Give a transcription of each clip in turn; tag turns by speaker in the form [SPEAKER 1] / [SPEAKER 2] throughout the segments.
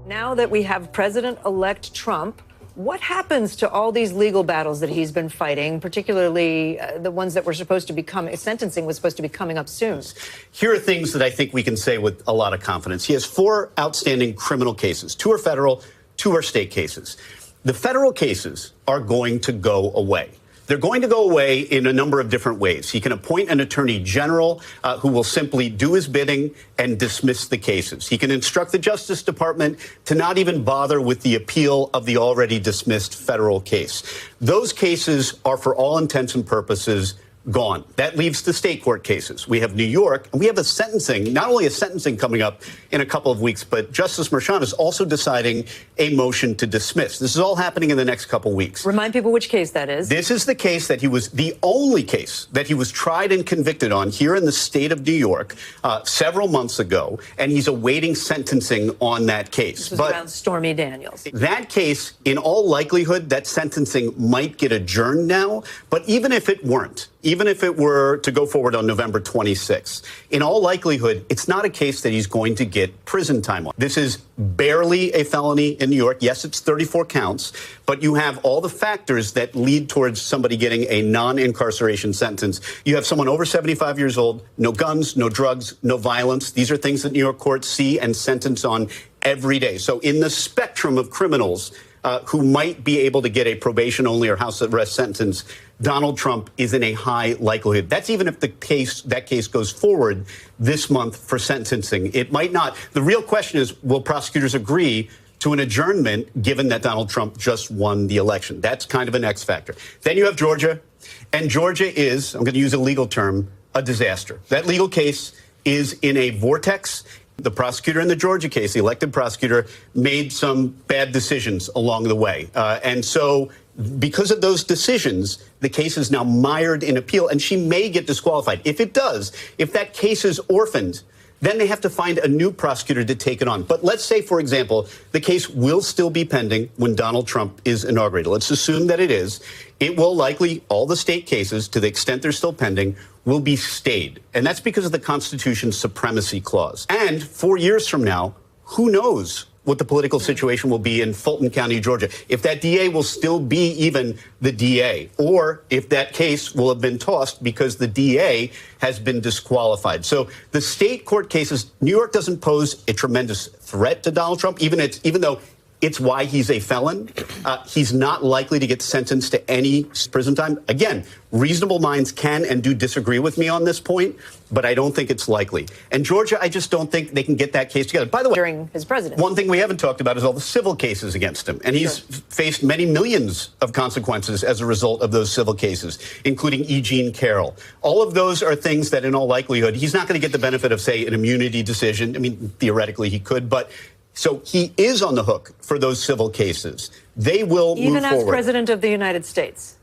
[SPEAKER 1] Now that we have President-elect Trump, what happens to all these legal battles that he's been fighting, particularly the ones that were supposed to become, sentencing was supposed to be coming up soon?
[SPEAKER 2] Here are things that I think we can say with a lot of confidence. He has 4 outstanding criminal cases. 2 are federal, 2 are state cases. The federal cases are going to go away. They're going to go away in a number of different ways. He can appoint an attorney general who will simply do his bidding and dismiss the cases. He can instruct the Justice Department to not even bother with the appeal of the already dismissed federal case. Those cases are, for all intents and purposes, gone. That leaves the state court cases. We have New York, and we have a sentencing, not only a sentencing coming up in a couple of weeks, but Justice Merchan is also deciding a motion to dismiss. This is all happening in the next couple of weeks.
[SPEAKER 1] Remind people which case that is.
[SPEAKER 2] This is the case that he was, the only case that he was tried and convicted on here in the state of New York several months ago, and he's awaiting sentencing on that case.
[SPEAKER 1] This was around Stormy Daniels.
[SPEAKER 2] That case, in all likelihood, that sentencing might get adjourned now, but even if it weren't, even if it were to go forward on November 26th, in all likelihood, it's not a case that he's going to get prison time on. This is barely a felony in New York. Yes, it's 34 counts, but you have all the factors that lead towards somebody getting a non-incarceration sentence. You have someone over 75 years old, no guns, no drugs, no violence. These are things that New York courts see and sentence on every day. So in the spectrum of criminals who might be able to get a probation-only or house arrest sentence, Donald Trump is in a high likelihood. That's even if that case goes forward this month for sentencing. It might not. The real question is, will prosecutors agree to an adjournment given that Donald Trump just won the election? That's kind of an X factor. Then you have Georgia, and Georgia is, I'm going to use a legal term, a disaster. That legal case is in a vortex. The prosecutor in the Georgia case, the elected prosecutor, made some bad decisions along the way. And so because of those decisions, the case is now mired in appeal, and she may get disqualified. If it does, if that case is orphaned, then they have to find a new prosecutor to take it on. But let's say, for example, the case will still be pending when Donald Trump is inaugurated. Let's assume that it is. It will likely, all the state cases, to the extent they're still pending, will be stayed. And that's because of the Constitution's supremacy clause. And 4 years from now, who knows what the political situation will be in Fulton County, Georgia, if that DA will still be even the DA, or if that case will have been tossed because the DA has been disqualified. So the state court cases, New York doesn't pose a tremendous threat to Donald Trump, even though it's why he's a felon. He's not likely to get sentenced to any prison time. Again, reasonable minds can and do disagree with me on this point, but I don't think it's likely. And Georgia, I just don't think they can get that case together. By the way,
[SPEAKER 1] during his presidency,
[SPEAKER 2] one thing we haven't talked about is all the civil cases against him. And he's faced many millions of consequences as a result of those civil cases, including E. Jean Carroll. All of those are things that in all likelihood, he's not going to get the benefit of, say, an immunity decision. I mean, theoretically he could, but so he is on the hook for those civil cases. They will move forward.
[SPEAKER 1] Even as president of the United States.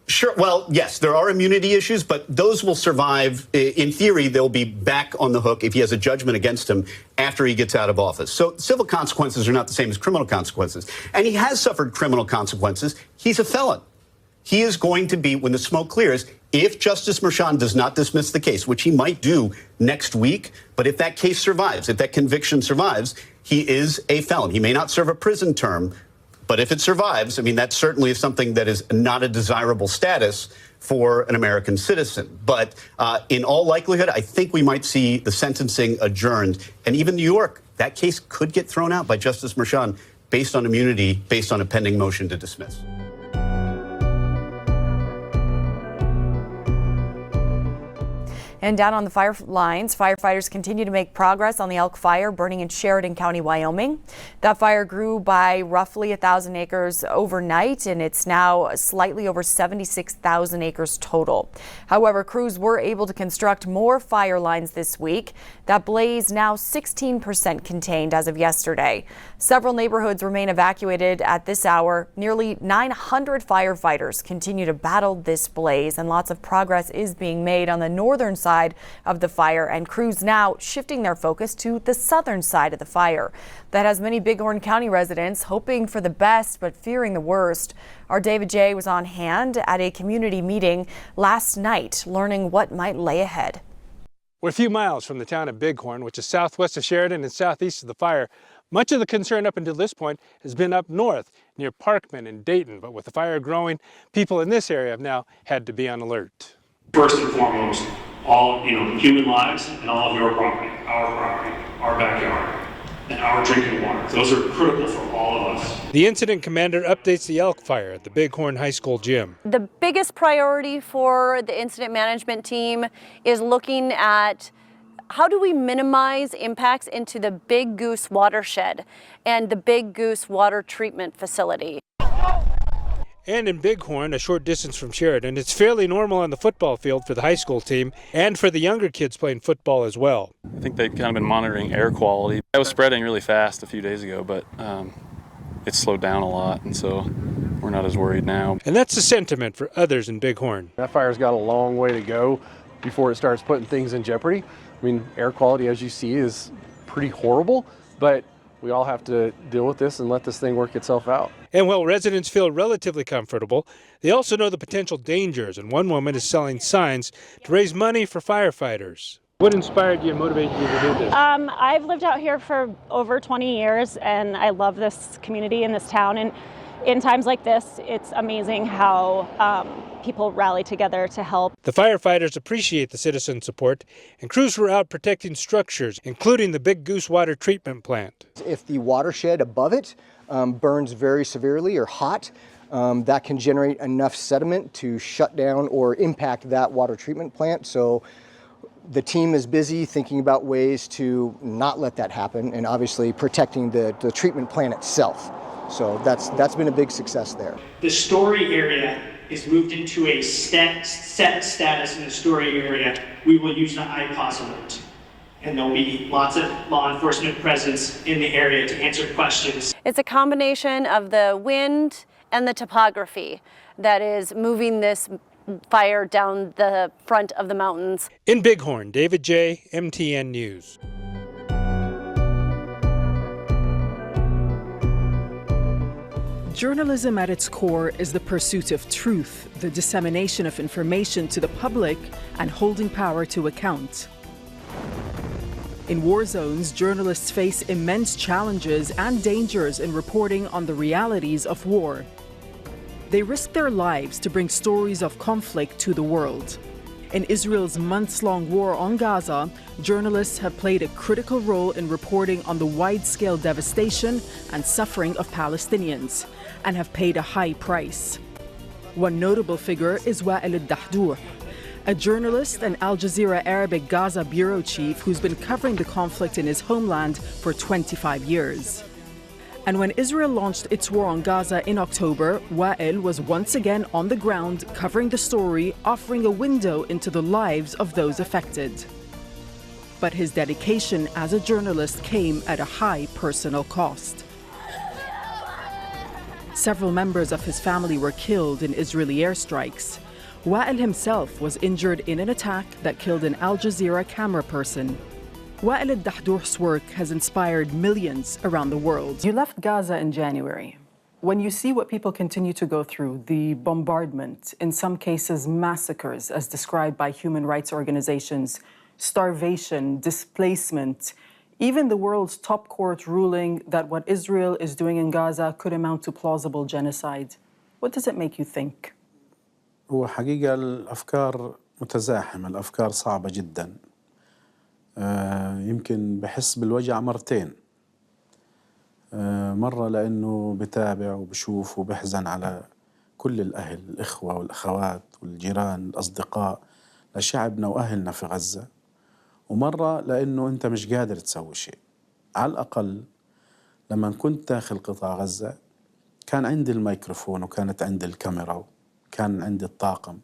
[SPEAKER 2] Sure. Well, yes, there are immunity issues, but those will survive. In theory, they'll be back on the hook if he has a judgment against him after he gets out of office. So civil consequences are not the same as criminal consequences. And he has suffered criminal consequences. He's a felon. He is going to be, when the smoke clears, if Justice Merchan does not dismiss the case, which he might do next week, but if that case survives, if that conviction survives, he is a felon. He may not serve a prison term, but if it survives, I mean, that certainly is something that is not a desirable status for an American citizen. But in all likelihood, I think we might see the sentencing adjourned. And even New York, that case could get thrown out by Justice Merchan based on immunity, based on a pending motion to dismiss.
[SPEAKER 3] And down on the fire lines, firefighters continue to make progress on the elk fire burning in Sheridan County, Wyoming. That fire grew by roughly 1,000 acres overnight, and it's now slightly over 76,000 acres total. However, crews were able to construct more fire lines this week. That blaze now 16% contained as of yesterday. Several neighborhoods remain evacuated at this hour. Nearly 900 firefighters continue to battle this blaze, and lots of progress is being made on the northern side of the fire, and crews now shifting their focus to the southern side of the fire. That has many Bighorn County residents hoping for the best but fearing the worst. Our David J. was on hand at a community meeting last night, learning what might lay ahead.
[SPEAKER 4] We're a few miles from the town of Bighorn, which is southwest of Sheridan and southeast of the fire. Much of the concern up until this point has been up north, near Parkman and Dayton, but with the fire growing, people in this area have now had to be on alert.
[SPEAKER 5] First and foremost, all human lives and all of your property, our backyard, and our drinking water. Those are critical for all of us.
[SPEAKER 4] The incident commander updates the elk fire at the Bighorn High School gym.
[SPEAKER 6] The biggest priority for the incident management team is looking at how do we minimize impacts into the Big Goose watershed and the Big Goose water treatment facility.
[SPEAKER 4] And in Bighorn, a short distance from Sheridan, it's fairly normal on the football field for the high school team and for the younger kids playing football as well.
[SPEAKER 7] I think they've kind of been monitoring air quality. It was spreading really fast a few days ago, but it's slowed down a lot, and so we're not as worried now.
[SPEAKER 4] And that's the sentiment for others in Bighorn.
[SPEAKER 8] That fire's got a long way to go before it starts putting things in jeopardy. I mean, air quality, as you see, is pretty horrible, but we all have to deal with this and let this thing work itself out.
[SPEAKER 4] And while residents feel relatively comfortable, they also know the potential dangers, and one woman is selling signs to raise money for firefighters. What inspired you and motivated you to do this?
[SPEAKER 9] I've lived out here for over 20 years, and I love this community and this town. And in times like this, it's amazing how people rally together to help.
[SPEAKER 4] The firefighters appreciate the citizen support, and crews were out protecting structures, including the Big Goose water treatment plant.
[SPEAKER 10] If the watershed above it burns very severely or hot, that can generate enough sediment to shut down or impact that water treatment plant. So the team is busy thinking about ways to not let that happen, and obviously protecting the treatment plant itself. So that's been a big success there.
[SPEAKER 11] The Story area is moved into a set status in the Story area. We will use the IPOS alert, and there'll be lots of law enforcement presence in the area to answer questions.
[SPEAKER 6] It's a combination of the wind and the topography that is moving this fire down the front of the mountains.
[SPEAKER 4] In Bighorn, David J., MTN News.
[SPEAKER 12] Journalism at its core is the pursuit of truth, the dissemination of information to the public, and holding power to account. In war zones, journalists face immense challenges and dangers in reporting on the realities of war. They risk their lives to bring stories of conflict to the world. In Israel's months-long war on Gaza, journalists have played a critical role in reporting on the wide-scale devastation and suffering of Palestinians, and have paid a high price. One notable figure is Wael Dahdouh, a journalist and Al Jazeera Arabic Gaza bureau chief who's been covering the conflict in his homeland for 25 years. And when Israel launched its war on Gaza in October, Wael was once again on the ground covering the story, offering a window into the lives of those affected. But his dedication as a journalist came at a high personal cost. Several members of his family were killed in Israeli airstrikes. Wael himself was injured in an attack that killed an Al Jazeera camera person. Wael Dahdouh's work has inspired millions around the world. You left Gaza in January. When you see what people continue to go through, the bombardment, in some cases massacres as described by human rights organizations, starvation, displacement, even the world's top court ruling that what Israel is doing in Gaza could amount to plausible genocide. What does it make you think?
[SPEAKER 13] هو حقيقة الأفكار متزاحمة، الأفكار صعبة جدا. يمكن بحس بالوجع مرتين. مرة لأنه بتابع وبشوف وبحزن على كل الأهل، الإخوة والأخوات والجيران الأصدقاء لشعبنا وأهلنا في غزة. ومرة لأنه أنت مش قادر تسوي شيء. على الأقل لما كنت داخل قطاع غزة كان عندي الميكروفون وكانت عندي الكاميرا وكان عندي الطاقم،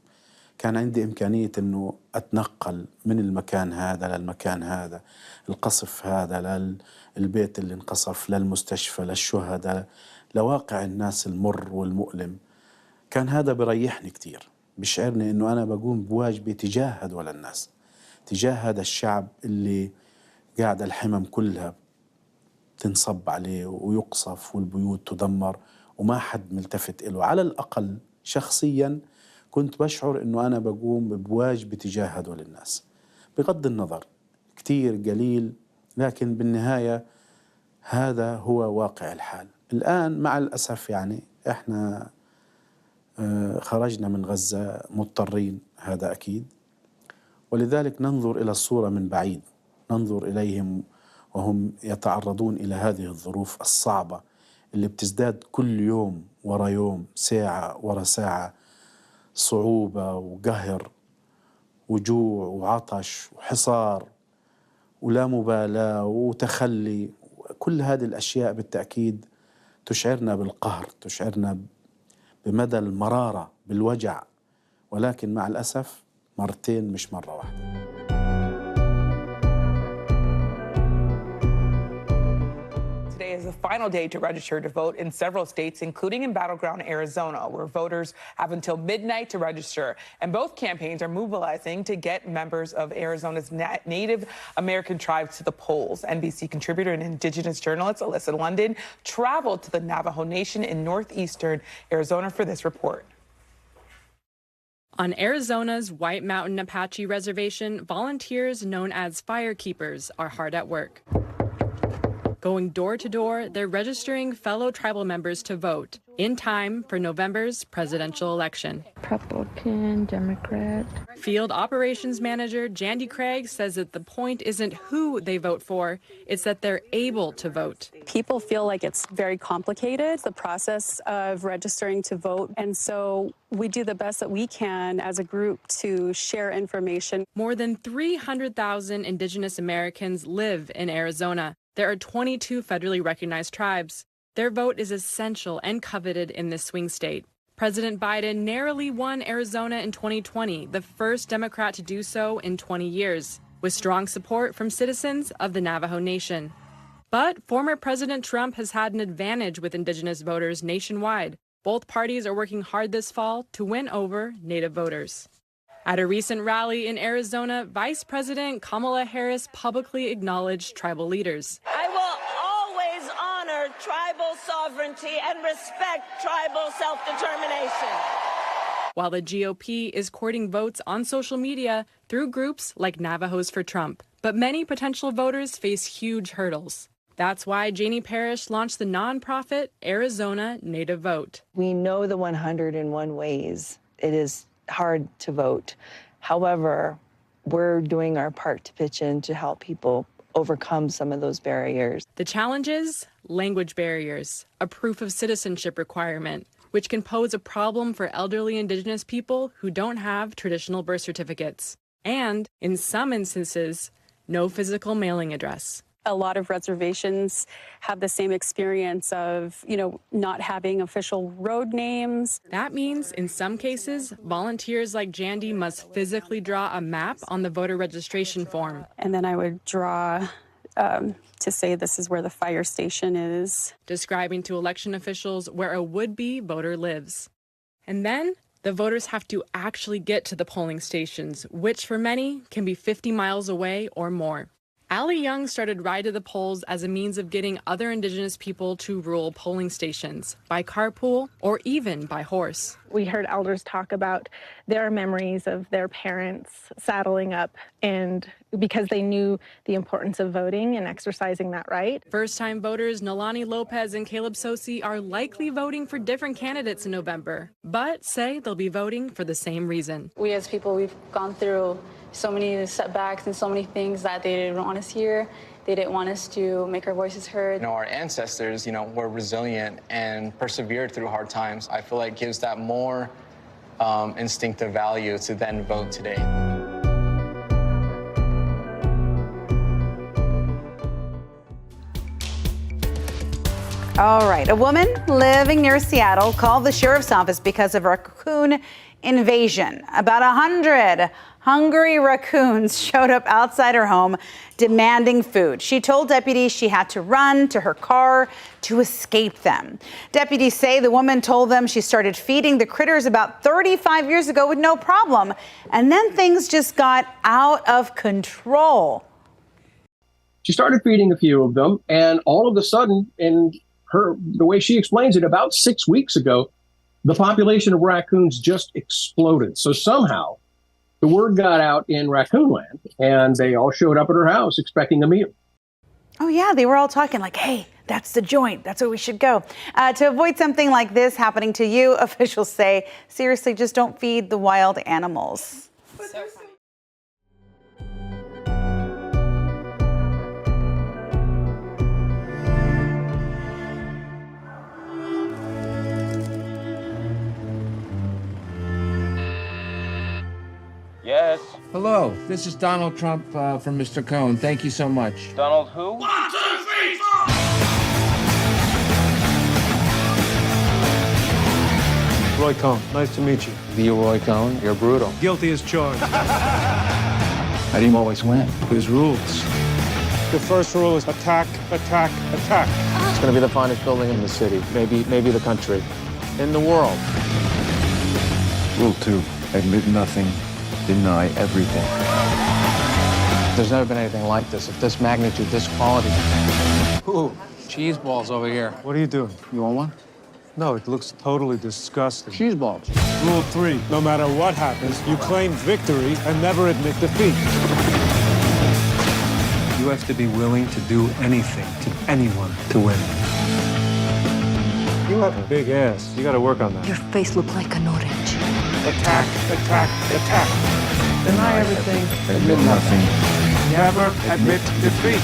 [SPEAKER 13] كان عندي إمكانية أنه أتنقل من المكان هذا للمكان هذا، القصف هذا للبيت اللي انقصف، للمستشفى، للشهداء، لواقع الناس المر والمؤلم. كان هذا بريحني كتير، بيشعرني أنه أنا بقوم بواجبي تجاه هدول الناس، تجاه هذا الشعب اللي قاعد الحمم كلها تنصب عليه ويقصف والبيوت تدمر وما حد ملتفت إله. على الأقل شخصياً كنت بشعر أنه أنا بقوم بواجبي تجاه هدول الناس، بغض النظر كتير قليل، لكن بالنهاية هذا هو واقع الحال. الآن مع الأسف يعني إحنا خرجنا من غزة مضطرين، هذا أكيد، ولذلك ننظر إلى الصورة من بعيد، ننظر إليهم وهم يتعرضون إلى هذه الظروف الصعبة اللي بتزداد كل يوم ورا يوم، ساعة ورا ساعة، صعوبة وقهر وجوع وعطش وحصار ولا مبالاة وتخلي. كل هذه الأشياء بالتأكيد تشعرنا بالقهر، تشعرنا بمدى المرارة، بالوجع، ولكن مع الأسف مرتين مش مرة واحدة.
[SPEAKER 14] Today is the final day to register to vote in several states, including in battleground Arizona, where voters have until midnight to register. And both campaigns are mobilizing to get members of Arizona's Native American tribes to the polls. NBC contributor and Indigenous journalist Alyssa London traveled to the Navajo Nation in northeastern Arizona for this report.
[SPEAKER 15] On Arizona's White Mountain Apache Reservation, volunteers known as firekeepers are hard at work. Going door to door, they're registering fellow tribal members to vote in time for November's presidential election.
[SPEAKER 16] Republican, Democrat.
[SPEAKER 15] Field Operations Manager Jandy Craig says that the point isn't who they vote for, it's that they're able to vote.
[SPEAKER 17] People feel like it's very complicated, the process of registering to vote, and so we do the best that we can as a group to share information.
[SPEAKER 15] More than 300,000 Indigenous Americans live in Arizona. There are 22 federally recognized tribes. Their vote is essential and coveted in this swing state. President Biden narrowly won Arizona in 2020, the first Democrat to do so in 20 years, with strong support from citizens of the Navajo Nation. But former President Trump has had an advantage with Indigenous voters nationwide. Both parties are working hard this fall to win over Native voters. At a recent rally in Arizona, Vice President Kamala Harris publicly acknowledged tribal leaders.
[SPEAKER 18] I will always honor tribal sovereignty and respect tribal self-determination.
[SPEAKER 15] While the GOP is courting votes on social media through groups like Navajos for Trump. But many potential voters face huge hurdles. That's why Janie Parrish launched the nonprofit Arizona Native Vote.
[SPEAKER 19] We know the 101 ways it is hard to vote. However, we're doing our part to pitch in to help people overcome some of those barriers.
[SPEAKER 15] The challenge is language barriers, a proof of citizenship requirement, which can pose a problem for elderly Indigenous people who don't have traditional birth certificates, and, in some instances, no physical mailing address.
[SPEAKER 17] A lot of reservations have the same experience of, not having official road names.
[SPEAKER 15] That means, in some cases, volunteers like Jandy must physically draw a map on the voter registration form.
[SPEAKER 17] And then I would draw to say this is where the fire station is.
[SPEAKER 15] Describing to election officials where a would-be voter lives. And then the voters have to actually get to the polling stations, which for many can be 50 miles away or more. Allie Young started Ride to the Polls as a means of getting other Indigenous people to rural polling stations by carpool or even by horse.
[SPEAKER 9] We heard elders talk about their memories of their parents saddling up, and because they knew the importance of voting and exercising that right.
[SPEAKER 15] First-time voters Nalani Lopez and Caleb Sosi are likely voting for different candidates in November, but say they'll be voting for the same reason.
[SPEAKER 20] We as people, we've gone through so many setbacks and so many things that they didn't want us here. They didn't want us to make our voices heard.
[SPEAKER 21] Our ancestors, were resilient and persevered through hard times. I feel like gives that more instinctive value to then vote today.
[SPEAKER 22] All right, a woman living near Seattle called the sheriff's office because of raccoon invasion. About 100 hungry raccoons showed up outside her home demanding food. She told deputies she had to run to her car to escape them. Deputies say the woman told them she started feeding the critters about 35 years ago with no problem, and then things just got out of control.
[SPEAKER 23] She started feeding a few of them, and all of a sudden, the way she explains it, about 6 weeks ago, the population of raccoons just exploded. So somehow The word got out in Raccoon Land, and they all showed up at her house expecting a meal.
[SPEAKER 22] Oh yeah, they were all talking like, hey, that's the joint. That's where we should go. To avoid something like this happening to you, officials say, seriously, just don't feed the wild animals.
[SPEAKER 1] Yes. Hello, this is Donald Trump from Mr. Cohn. Thank you so much.
[SPEAKER 2] Donald who?
[SPEAKER 1] 1, 2, 3, 4!
[SPEAKER 3] Roy Cohn, nice to meet you.
[SPEAKER 1] The Roy Cohn, you're brutal.
[SPEAKER 3] Guilty as charged.
[SPEAKER 1] How do you always win?
[SPEAKER 3] There's rules. The first rule is attack, attack, attack.
[SPEAKER 1] It's going to be the finest building in the city, maybe the country, in the world.
[SPEAKER 2] Rule 2, admit nothing, deny everything.
[SPEAKER 1] There's never been anything like this, of this magnitude, this quality. Ooh, cheese balls over here.
[SPEAKER 3] What are you doing?
[SPEAKER 1] You want one?
[SPEAKER 3] No, it looks totally disgusting.
[SPEAKER 1] Cheese balls.
[SPEAKER 3] Rule 3, no matter what happens, you claim victory and never admit defeat. You have to be willing to do anything to anyone to win. You have a big ass. You got to work on that.
[SPEAKER 24] Your face looked like an orange.
[SPEAKER 3] Attack, attack, attack.
[SPEAKER 1] Deny everything, admit nothing.
[SPEAKER 3] Never admit defeat.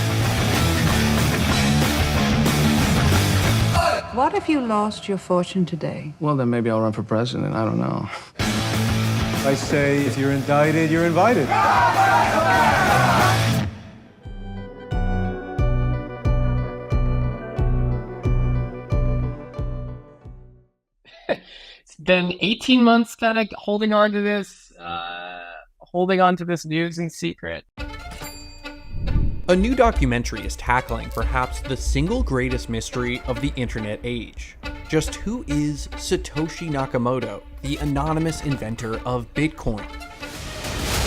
[SPEAKER 24] What if you lost your fortune today?
[SPEAKER 1] Well, then maybe I'll run for president. I don't know.
[SPEAKER 3] I say, if you're indicted, you're invited.
[SPEAKER 25] It's been 18 months kind of holding on to this news in secret.
[SPEAKER 26] A new documentary is tackling perhaps the single greatest mystery of the internet age. Just who is Satoshi Nakamoto, the anonymous inventor of Bitcoin?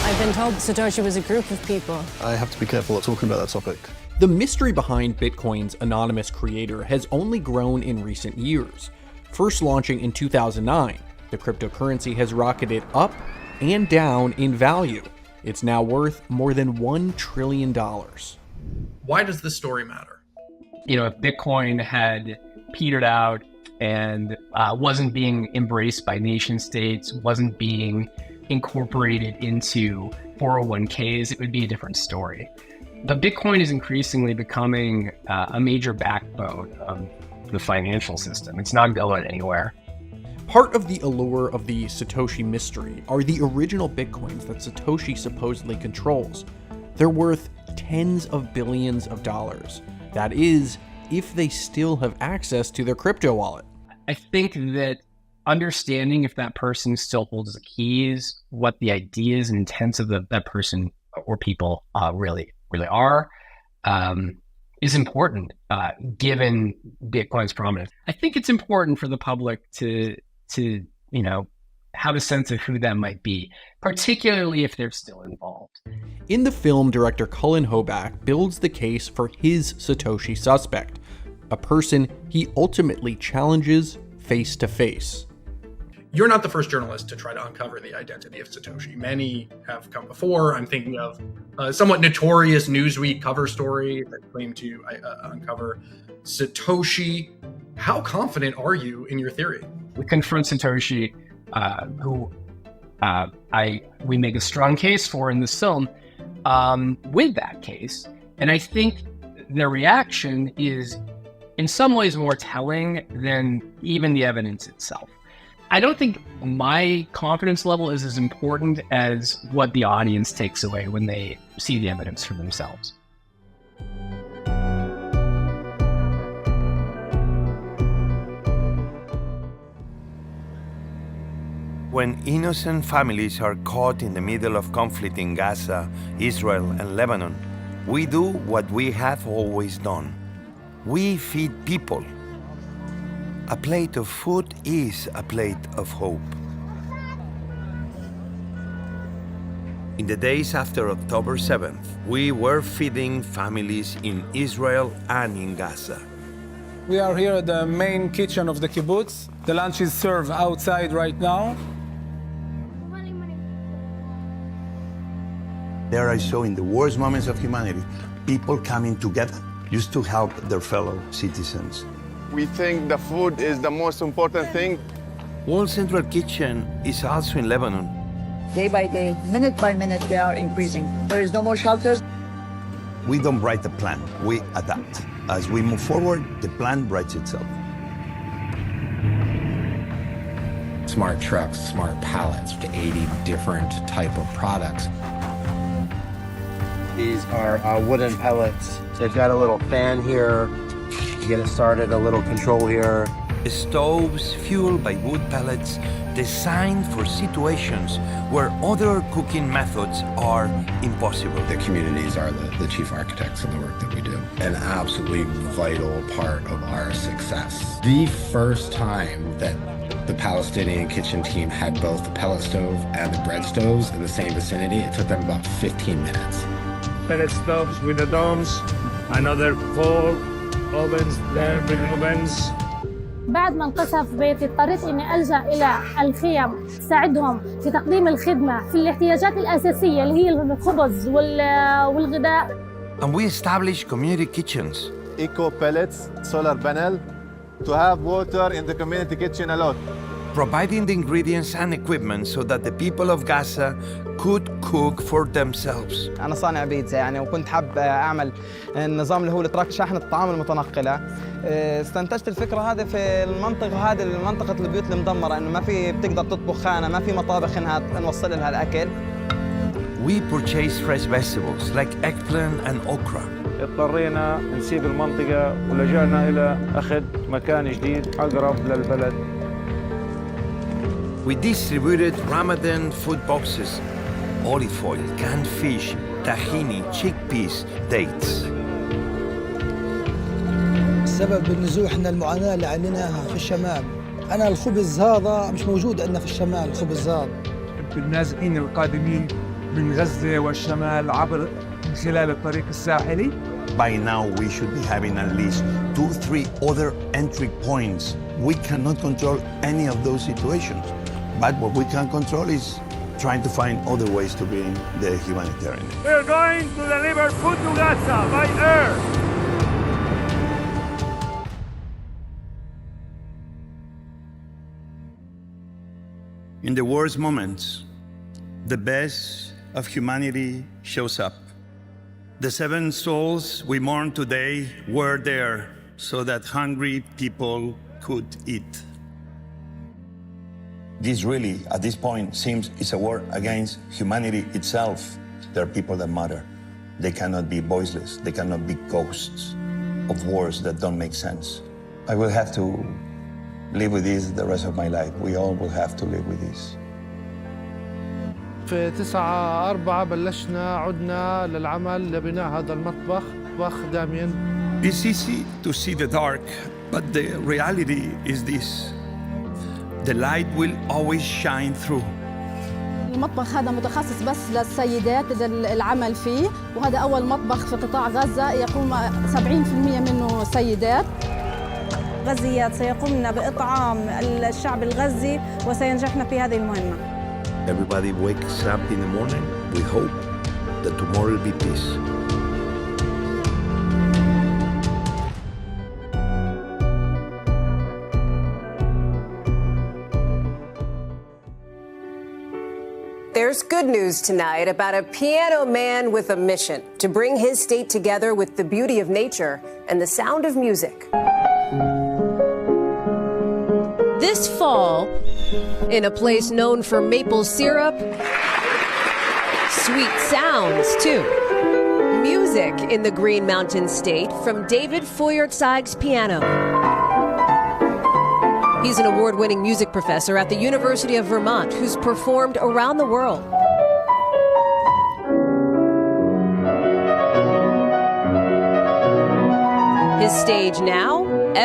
[SPEAKER 27] I've been told Satoshi was a group of people.
[SPEAKER 28] I have to be careful at talking about that topic.
[SPEAKER 26] The mystery behind Bitcoin's anonymous creator has only grown in recent years. First launching in 2009, the cryptocurrency has rocketed up and down in value. It's now worth more than $1 trillion.
[SPEAKER 29] Why does this story matter?
[SPEAKER 25] You know, if Bitcoin had petered out and wasn't being embraced by nation states, wasn't being incorporated into 401ks, it would be a different story. But Bitcoin is increasingly becoming a major backbone of the financial system. It's not going anywhere.
[SPEAKER 26] Part of the allure of the Satoshi mystery are the original Bitcoins that Satoshi supposedly controls. They're worth tens of billions of dollars. That is, if they still have access to their crypto wallet.
[SPEAKER 25] I think that understanding if that person still holds the keys, what the ideas and intents of that person or people really are, is important, given Bitcoin's prominence. I think it's important for the public to have a sense of who that might be, particularly if they're still involved.
[SPEAKER 26] In the film, director Cullen Hoback builds the case for his Satoshi suspect, a person he ultimately challenges face to face.
[SPEAKER 29] You're not the first journalist to try to uncover the identity of Satoshi. Many have come before. I'm thinking of a somewhat notorious Newsweek cover story that claimed to uncover Satoshi. How confident are you in your theory?
[SPEAKER 25] We confront Satoshi, who we make a strong case for in this film, with that case. And I think their reaction is in some ways more telling than even the evidence itself. I don't think my confidence level is as important as what the audience takes away when they see the evidence for themselves.
[SPEAKER 30] When innocent families are caught in the middle of conflict in Gaza, Israel, and Lebanon, we do what we have always done. We feed people. A plate of food is a plate of hope. In the days after October 7th, we were feeding families in Israel and in Gaza.
[SPEAKER 31] We are here at the main kitchen of the kibbutz. The lunch is served outside right now.
[SPEAKER 30] There I saw in the worst moments of humanity, people coming together just to help their fellow citizens.
[SPEAKER 4] We think the food is the most important thing.
[SPEAKER 30] World Central Kitchen is also in Lebanon.
[SPEAKER 24] Day by day, minute by minute, they are increasing. There is no more shelters.
[SPEAKER 30] We don't write the plan, we adapt. As we move forward, the plan writes itself.
[SPEAKER 5] Smart trucks, smart pallets to 80 different type of products.
[SPEAKER 6] These are wooden pellets. They've got a little fan here to get it started, a little control here.
[SPEAKER 30] Stoves fueled by wood pellets designed for situations where other cooking methods are impossible.
[SPEAKER 5] The communities are the chief architects of the work that we do. An absolutely vital part of our success. The first time that the Palestinian kitchen team had both the pellet stove and the bread stoves in the same vicinity, it took them about 15 minutes.
[SPEAKER 31] Pellet stoves with the domes, another 4 ovens there, big ovens.
[SPEAKER 7] بعد ما انقصف بيتي اضطريت اني الجا الى الخيم تساعدهم في تقديم الخدمه في الاحتياجات الاساسيه اللي هي الخبز والغذاء.
[SPEAKER 30] And we established community kitchens.
[SPEAKER 4] Eco pellets, solar panel, to have water in the community kitchen a lot.
[SPEAKER 30] Providing the ingredients and equipment so that the people of Gaza could cook for themselves.
[SPEAKER 8] أنا صانع بيتزا يعني وكنت حاب أعمل النظام اللي هو التراك شحن الطعام المتنقلة. استنتجت الفكرة هذه في المنطقة هذه منطقة البيوت المدمرة إنه ما في بتقدر تطبخ خانة ما في مطابخ إنها نوصل لها الأكل.
[SPEAKER 30] We purchased fresh vegetables like eggplant and okra.
[SPEAKER 31] اضطرينا نسيب المنطقة ولجأنا إلى أخذ مكان جديد أقرب للبلد.
[SPEAKER 30] We distributed Ramadan food boxes, olive oil, canned fish, tahini, chickpeas, dates.
[SPEAKER 24] السبب بالنزوح احنا المعاناة اللي عانيناها في الشمال. أنا الخبز هذا مش موجود عندنا في الشمال الخبز هذا.
[SPEAKER 31] بالنازحين القادمين من غزة والشمال عبر من خلال الطريق الساحلي.
[SPEAKER 30] By now we should be having at least 2-3 other entry points. We cannot control any of those situations. But what we can control is trying to find other ways to bring the humanitarian.
[SPEAKER 31] We're going to deliver food to Gaza by air.
[SPEAKER 30] In the worst moments, the best of humanity shows up. The 7 souls we mourn today were there so that hungry people could eat. This really, at this point, seems it's a war against humanity itself. There are people that matter. They cannot be voiceless. They cannot be ghosts of wars that don't make sense. I will have to live with this the rest of my life. We all will have to live with this.
[SPEAKER 31] في 9/4 بلشنا عدنا للعمل لبناء هذا المطبخ مطبخ دامين.
[SPEAKER 30] It's easy to see the dark, but the reality is this. The light will always shine through.
[SPEAKER 27] المطبخ هذا متخصص بس للسيدات العمل فيه، وهذا أول مطبخ في قطاع غزة يقوم 70% منه سيدات.
[SPEAKER 7] غزيات سيقومن بإطعام الشعب الغزي وسينجحن في هذه المهمة.
[SPEAKER 30] Everybody wakes up in the morning. We hope that tomorrow will be peace.
[SPEAKER 10] There's good news tonight about a piano man with a mission to bring his state together with the beauty of nature and the sound of music. This fall, in a place known for maple syrup, sweet sounds too. Music in the Green Mountain State from David Feuerzeig's piano. He's an award-winning music professor at the University of Vermont who's performed around the world. His stage now,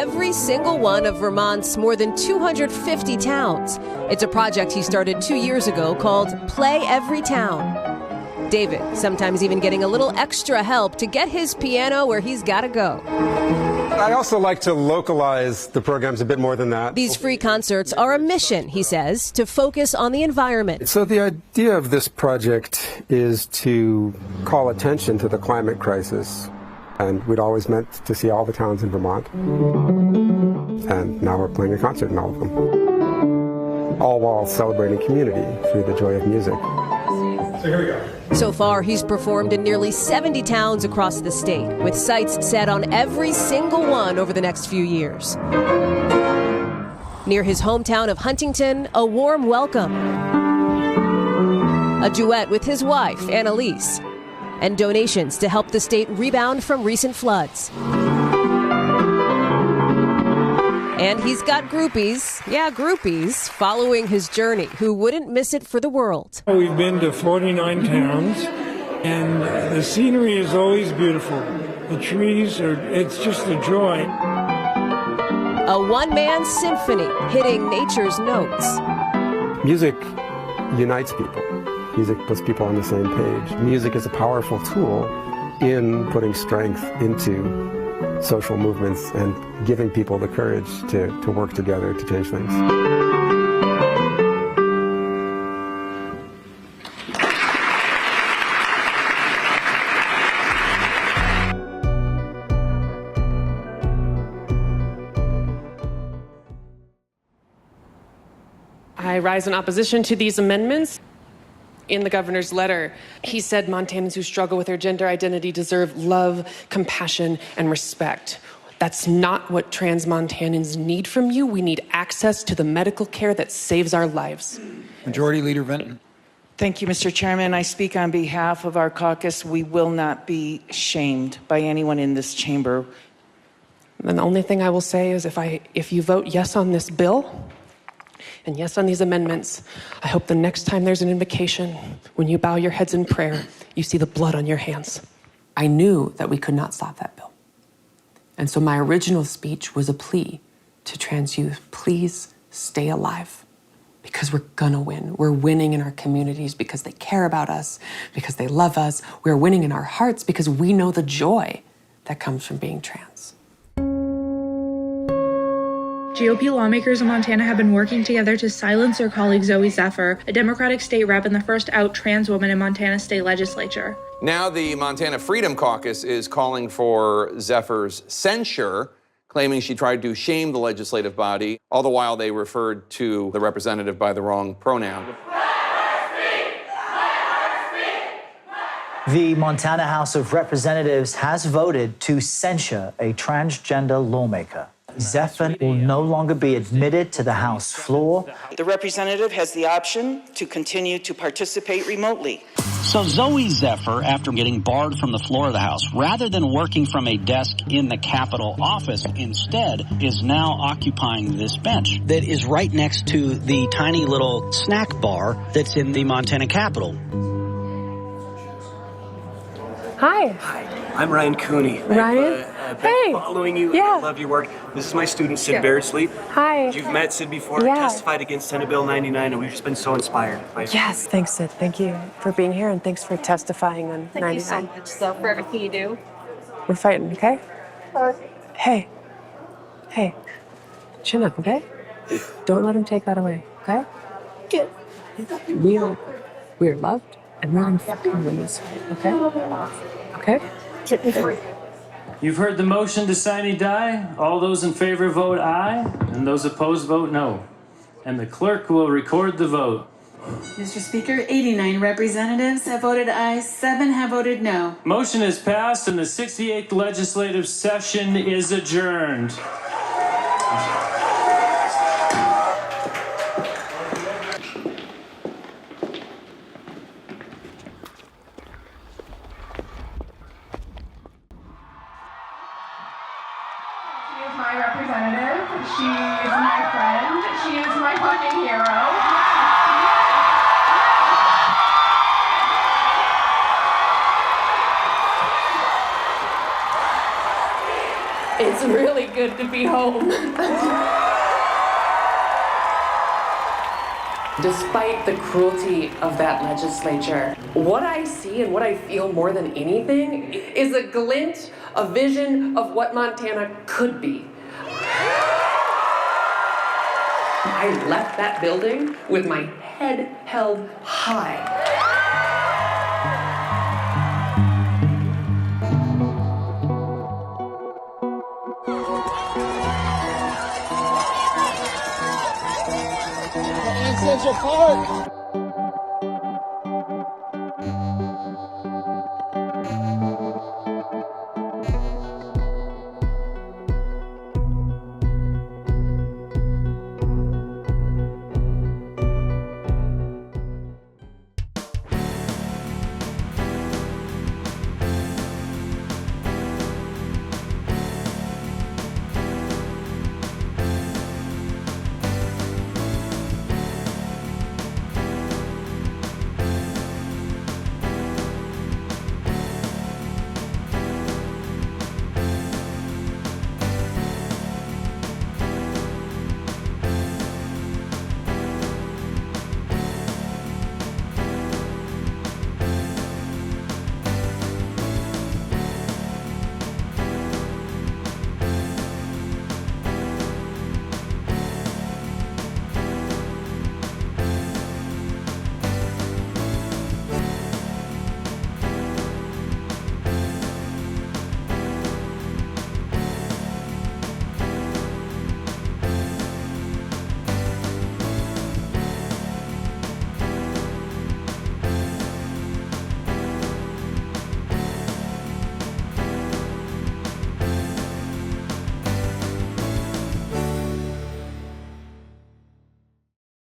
[SPEAKER 10] every single one of Vermont's more than 250 towns. It's a project he started 2 years ago called Play Every Town. David, sometimes even getting a little extra help to get his piano where he's got to go.
[SPEAKER 9] I also like to localize the programs a bit more than that.
[SPEAKER 10] These free concerts are a mission, he says, to focus on the environment.
[SPEAKER 9] So the idea of this project is to call attention to the climate crisis. And we'd always meant to see all the towns in Vermont. And now we're playing a concert in all of them. All while celebrating community through the joy of music.
[SPEAKER 10] So here we go. So far, he's performed in nearly 70 towns across the state, with sights set on every single one over the next few years. Near his hometown of Huntington, a warm welcome. A duet with his wife, Annalise, and donations to help the state rebound from recent floods. And he's got groupies, following his journey, who wouldn't miss it for the world.
[SPEAKER 31] We've been to 49 towns, and the scenery is always beautiful. The trees it's just a joy.
[SPEAKER 10] A one-man symphony hitting nature's notes.
[SPEAKER 9] Music unites people. Music puts people on the same page. Music is a powerful tool in putting strength into social movements and giving people the courage to work together to change things.
[SPEAKER 11] I rise in opposition to these amendments. In the governor's letter, he said Montanans who struggle with their gender identity deserve love, compassion, and respect. That's not what trans Montanans need from you. We need access to the medical care that saves our lives.
[SPEAKER 12] Majority Leader Vinton.
[SPEAKER 13] Thank you, Mr. Chairman. I speak on behalf of our caucus. We will not be shamed by anyone in this chamber.
[SPEAKER 11] And the only thing I will say is if you vote yes on this bill, and yes, on these amendments, I hope the next time there's an invocation, when you bow your heads in prayer, you see the blood on your hands.
[SPEAKER 14] I knew that we could not stop that bill. And so my original speech was a plea to trans youth, please stay alive, because we're gonna win. We're winning in our communities because they care about us, because they love us. We're winning in our hearts because we know the joy that comes from being trans.
[SPEAKER 15] GOP lawmakers in Montana have been working together to silence their colleague Zooey Zephyr, a Democratic state rep and the first out trans woman in Montana state legislature.
[SPEAKER 16] Now the Montana Freedom Caucus is calling for Zephyr's censure, claiming she tried to shame the legislative body, all the while they referred to the representative by the wrong pronoun.
[SPEAKER 17] The Montana House of Representatives has voted to censure a transgender lawmaker. Zephyr will no longer be admitted to the House floor.
[SPEAKER 13] The representative has the option to continue to participate remotely.
[SPEAKER 18] So Zooey Zephyr, after getting barred from the floor of the House, rather than working from a desk in the Capitol office, instead is now occupying this bench that is right next to the tiny little snack bar that's in the Montana Capitol.
[SPEAKER 19] Hi.
[SPEAKER 20] Hi, I'm Ryan Cooney.
[SPEAKER 19] Ryan?
[SPEAKER 20] I've been following you.
[SPEAKER 19] Yeah.
[SPEAKER 20] I love your work. This is my student, Sid Beardsley.
[SPEAKER 19] Hi.
[SPEAKER 20] You've met Sid before.
[SPEAKER 19] Yeah.
[SPEAKER 20] Testified against Senate Bill 99, and we've just been so inspired.
[SPEAKER 19] Yes, thanks, Sid. Thank you for being here, and thanks for testifying on 99.
[SPEAKER 32] Thank you so much, though, for everything you do.
[SPEAKER 19] We're fighting, okay? Hey. Hey. Chin up, okay? Don't let him take that away, okay?
[SPEAKER 32] Good.
[SPEAKER 19] We are loved, and we're gonna fucking win this fight, okay? Okay?
[SPEAKER 31] You've heard the motion to sine die. All those in favor vote aye, and those opposed vote no. And the clerk will record the vote.
[SPEAKER 33] Mr. Speaker, 89 representatives have voted aye, 7 have voted no.
[SPEAKER 31] Motion is passed, and the 68th legislative session is adjourned.
[SPEAKER 32] My representative. She is my friend. She is my fucking hero. It's really good to be home.
[SPEAKER 11] Despite the cruelty of that legislature, what I see and what I feel more than anything is a glint, a vision of what Montana could be. I left that building with my head held high.
[SPEAKER 1] Central Park.